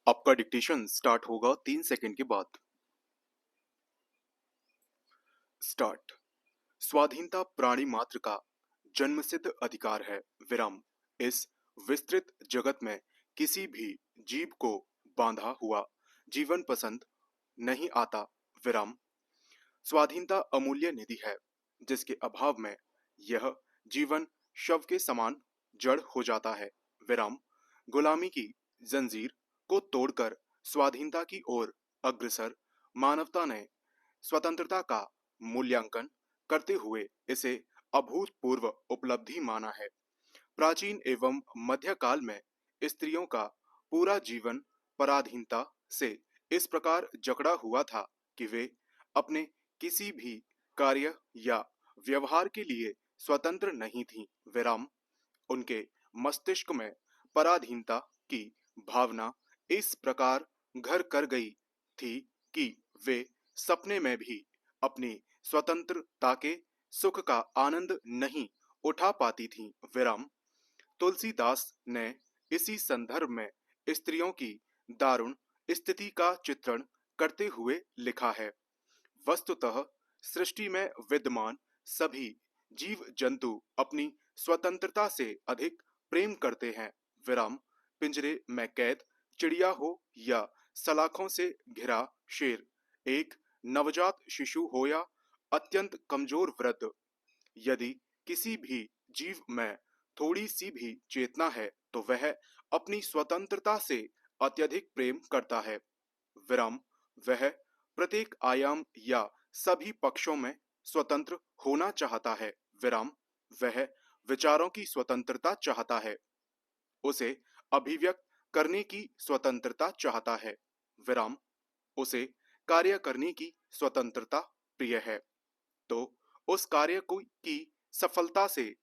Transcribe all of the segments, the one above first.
आपका dictation start होगा 3 second के बाद। स्टार्ट। स्वाधीनता प्राणी मात्र का जन्मसिद्ध अधिकार है। विराम। इस विस्तृत जगत में किसी भी जीव को बांधा हुआ जीवन पसंद नहीं आता। विराम। स्वाधीनता अमूल्य निधि है, जिसके अभाव में यह जीवन शव के समान जड़ हो जाता है। विराम। गुलामी की जंजीर को तोड़कर स्वाधीनता की ओर अग्रसर मानवता ने स्वतंत्रता का मूल्यांकन करते हुए इसे अभूतपूर्व उपलब्धि माना है। प्राचीन एवं मध्यकाल में स्त्रियों का पूरा जीवन पराधीनता से इस प्रकार जकड़ा हुआ था कि वे अपने किसी भी कार्य या व्यवहार के लिए स्वतंत्र नहीं थीं। विराम। उनके मस्तिष्क में पराधीनता की भावना इस प्रकार घर कर गई थी कि वे सपने में भी अपनी स्वतंत्रता के सुख का आनंद नहीं उठा पाती थीं। विराम। तुलसीदास ने इसी संदर्भ में स्त्रियों की दारुण स्थिति का चित्रण करते हुए लिखा है। वस्तुतः सृष्टि में विद्यमान सभी जीव जंतु अपनी स्वतंत्रता से अधिक प्रेम करते हैं। विराम। पिंजरे में कैद चिड़िया हो या सलाखों से घिरा शेर, एक नवजात शिशु हो या अत्यंत कमजोर वृद्ध, यदि किसी भी जीव में थोड़ी सी भी चेतना है तो वह अपनी स्वतंत्रता से अत्यधिक प्रेम करता है। विराम। वह प्रत्येक आयाम या सभी पक्षों में स्वतंत्र होना चाहता है। विराम। वह विचारों की स्वतंत्रता चाहता है। उसे अभिव्यक्त करने की स्वतंत्रता चाहता है। विराम। उसे कार्य करने की स्वतंत्रता प्रिय है, तो उस कार्य को की सफलता से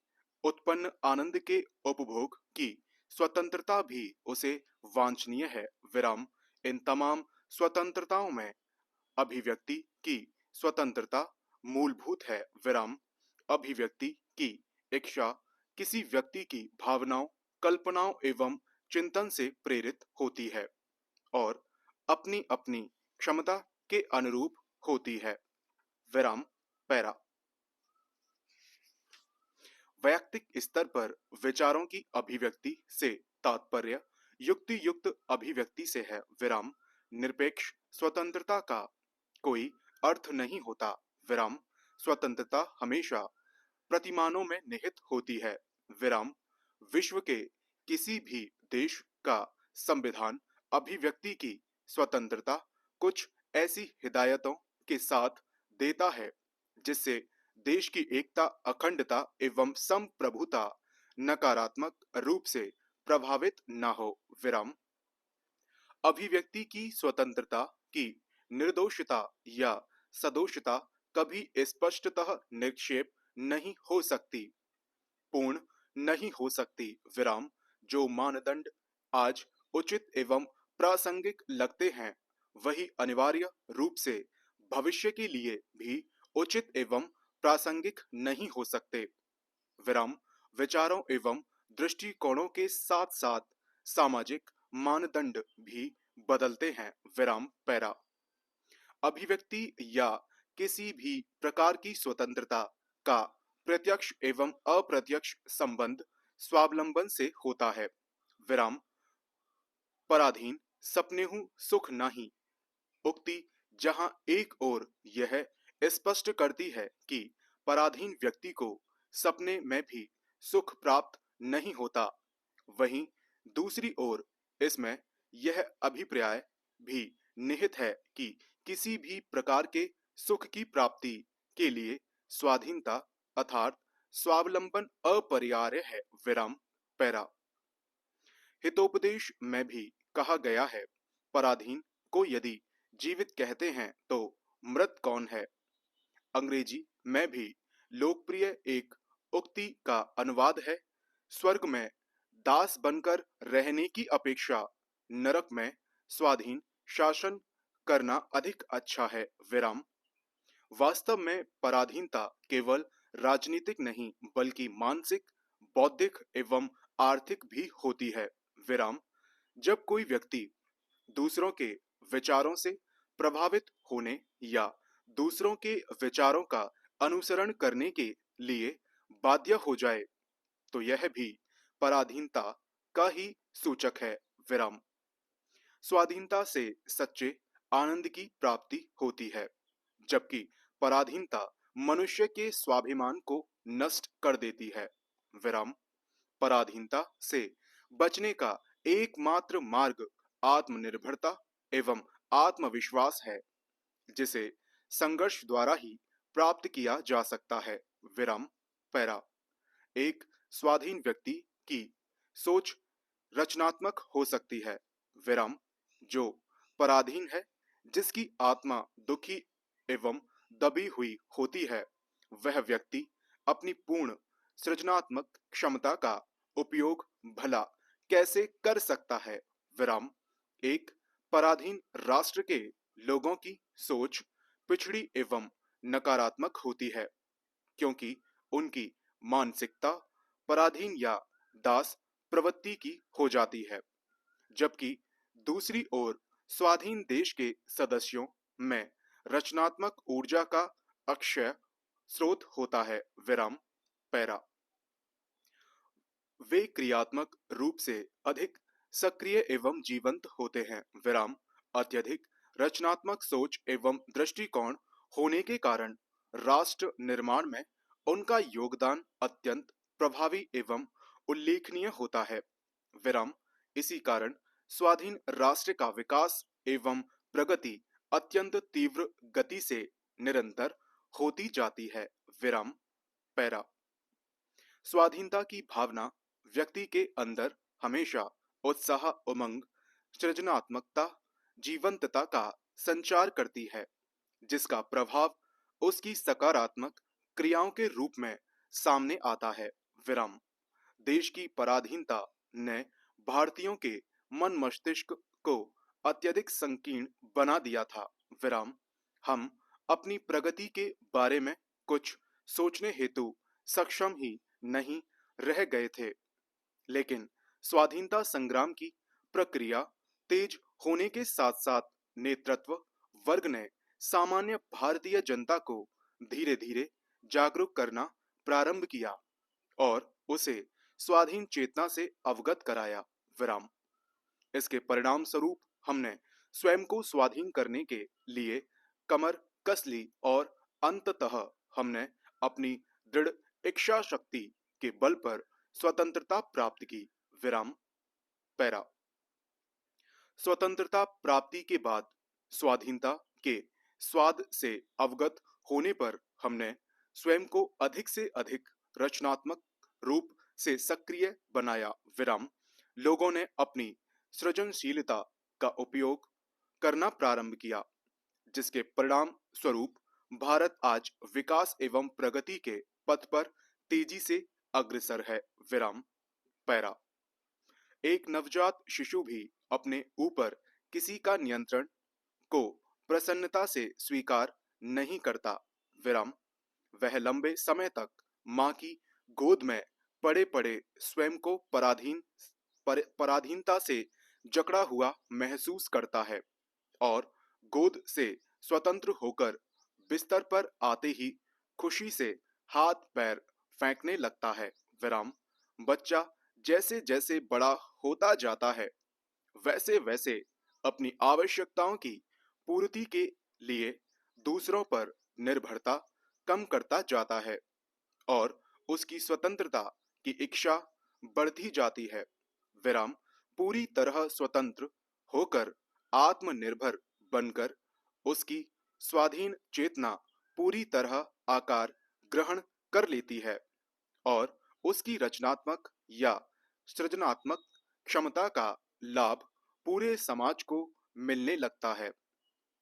उत्पन्न आनंद के उपभोग की स्वतंत्रता भी उसे वांछनीय है। विराम। इन तमाम स्वतंत्रताओं में अभिव्यक्ति की स्वतंत्रता मूलभूत है। विराम। अभिव्यक्ति की इच्छा किसी व्यक्ति की भावनाओं, कल्पनाओं एवं चिंतन से प्रेरित होती है और अपनी अपनी क्षमता के अनुरूप होती है। विराम। पैरा। वैयक्तिक स्तर पर विचारों की अभिव्यक्ति से तात्पर्य युक्ति युक्त अभिव्यक्ति से है। विराम। निरपेक्ष स्वतंत्रता का कोई अर्थ नहीं होता। विराम। स्वतंत्रता हमेशा प्रतिमानों में निहित होती है। विराम। विश्व के किसी भी देश का संविधान अभिव्यक्ति की स्वतंत्रता कुछ ऐसी हिदायतों के साथ देता है जिससे देश की एकता, अखंडता एवं संप्रभुता नकारात्मक रूप से प्रभावित न हो। विराम। अभिव्यक्ति की स्वतंत्रता की निर्दोषता या सदोषता कभी स्पष्टतः निक्षेप नहीं हो सकती, पूर्ण नहीं हो सकती। विराम। जो मानदंड आज उचित एवं प्रासंगिक लगते हैं वही अनिवार्य रूप से भविष्य के लिए भी उचित एवं प्रासंगिक नहीं हो सकते। विराम। विचारों एवं दृष्टिकोणों के साथ साथ सामाजिक मानदंड भी बदलते हैं। विराम। पैरा। अभिव्यक्ति या किसी भी प्रकार की स्वतंत्रता का प्रत्यक्ष एवं अप्रत्यक्ष संबंध स्वावलंबन से होता है। विराम। पराधीन सपनेहु सुख नाही उक्ति जहां एक ओर यह स्पष्ट करती है कि पराधीन व्यक्ति को सपने में भी सुख प्राप्त नहीं होता, वहीं दूसरी ओर इसमें यह अभिप्राय भी निहित है कि किसी भी प्रकार के सुख की प्राप्ति के लिए स्वाधीनता अर्थात स्वावलंबन अपरिहार्य है। विराम। पैरा। हितोपदेश में भी कहा गया है, पराधीन को यदि जीवित कहते हैं तो मृत कौन है। अंग्रेजी में भी लोकप्रिय एक उक्ति का अनुवाद है, स्वर्ग में दास बनकर रहने की अपेक्षा नरक में स्वाधीन शासन करना अधिक अच्छा है। विराम। वास्तव में पराधीनता केवल राजनीतिक नहीं बल्कि मानसिक, बौद्धिक एवं आर्थिक भी होती है। विराम। जब कोई व्यक्ति दूसरों के विचारों से प्रभावित होने या दूसरों के विचारों का अनुसरण करने के लिए बाध्य हो जाए तो यह भी पराधीनता का ही सूचक है। विराम। स्वाधीनता से सच्चे आनंद की प्राप्ति होती है, जबकि पराधीनता मनुष्य के स्वाभिमान को नष्ट कर देती है। विराम। पराधीनता से बचने का एकमात्र मार्ग आत्मनिर्भरता एवं आत्मविश्वास है, जिसे संघर्ष द्वारा ही प्राप्त किया जा सकता है। विराम। पैरा। एक स्वाधीन व्यक्ति की सोच रचनात्मक हो सकती है। विराम। जो पराधीन है, जिसकी आत्मा दुखी एवं दबी हुई होती है, वह व्यक्ति अपनी पूर्ण सृजनात्मक क्षमता का उपयोग भला कैसे कर सकता है। विराम। एक पराधीन राष्ट्र के लोगों की सोच पिछड़ी एवं नकारात्मक होती है, क्योंकि उनकी मानसिकता पराधीन या दास प्रवृत्ति की हो जाती है, जबकि दूसरी ओर स्वाधीन देश के सदस्यों में रचनात्मक ऊर्जा का अक्षय स्रोत होता है। विराम। पैरा। वे क्रियात्मक रूप से अधिक सक्रिय एवं जीवंत होते हैं। विराम। अत्यधिक रचनात्मक सोच एवं दृष्टिकोण होने के कारण राष्ट्र निर्माण में उनका योगदान अत्यंत प्रभावी एवं उल्लेखनीय होता है। विराम। इसी कारण स्वाधीन राष्ट्र का विकास एवं प्रगति अत्यंत तीव्र गति से निरंतर होती जाती है। विराम। पैरा। स्वाधीनता की भावना व्यक्ति के अंदर हमेशा उत्साह, उमंग, सृजनात्मकता, जीवंतता का संचार करती है, जिसका प्रभाव उसकी सकारात्मक क्रियाओं के रूप में सामने आता है। विराम। देश की पराधीनता ने भारतीयों के मन मस्तिष्क को अत्यधिक संकीर्ण बना दिया था। विराम। हम अपनी प्रगति के बारे में कुछ सोचने हेतु सक्षम ही नहीं रह गए थे, लेकिन स्वाधीनता संग्राम की प्रक्रिया तेज होने के साथ साथ नेतृत्व वर्ग ने सामान्य भारतीय जनता को धीरे धीरे जागरूक करना प्रारंभ किया और उसे स्वाधीन चेतना से अवगत कराया। विराम। इसके परिणाम स्वरूप हमने स्वयं को स्वाधीन करने के लिए कमर कस ली और अंततः हमने अपनी दृढ़ इच्छा शक्ति के बल पर स्वतंत्रता प्राप्त की। विराम। पैरा। स्वतंत्रता प्राप्ति के बाद स्वाधीनता के स्वाद से अवगत होने पर हमने स्वयं को अधिक से अधिक रचनात्मक रूप से सक्रिय बनाया। विराम। लोगों ने अपनी सृजनशीलता का उपयोग करना प्रारंभ किया, जिसके परिणाम स्वरूप भारत आज विकास एवं प्रगति के पथ पर तेजी से अग्रसर है। विराम। पैरा। एक नवजात शिशु भी अपने ऊपर किसी का नियंत्रण को प्रसन्नता से स्वीकार नहीं करता। विराम। वह लंबे समय तक मां की गोद में पड़े पड़े स्वयं को पराधीनता से जकड़ा हुआ महसूस करता है और गोद से स्वतंत्र होकर बिस्तर पर आते ही खुशी से हाथ पैर फेंकने लगता है। विराम। बच्चा जैसे जैसे बड़ा होता जाता है, वैसे वैसे अपनी आवश्यकताओं की पूर्ति के लिए दूसरों पर निर्भरता कम करता जाता है और उसकी स्वतंत्रता की इच्छा बढ़ती जाती है। विराम। पूरी तरह स्वतंत्र होकर आत्मनिर्भर बनकर उसकी स्वाधीन चेतना पूरी तरह आकार ग्रहण कर लेती है और उसकी रचनात्मक या सृजनात्मक क्षमता का लाभ पूरे समाज को मिलने लगता है।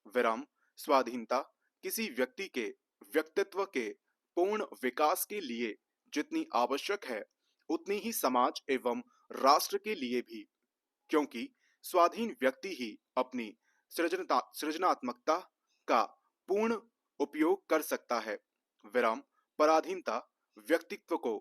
विराम। स्वाधीनता किसी व्यक्ति के व्यक्तित्व के पूर्ण विकास के लिए जितनी आवश्यक है, उतनी ही समाज एवं राष्ट्र के लिए भी, क्योंकि स्वाधीन व्यक्ति ही अपनी सृजनात्मकता का पूर्ण उपयोग कर सकता है। विराम। पराधीनता व्यक्तित्व को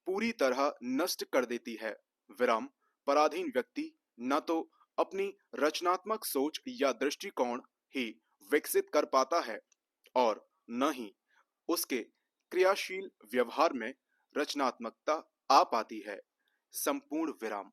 पूरी तरह नष्ट कर देती है। विराम। पराधीन व्यक्ति न तो अपनी रचनात्मक सोच या दृष्टिकोण ही विकसित कर पाता है और न ही उसके क्रियाशील व्यवहार में रचनात्मकता आ पाती है। संपूर्ण विराम।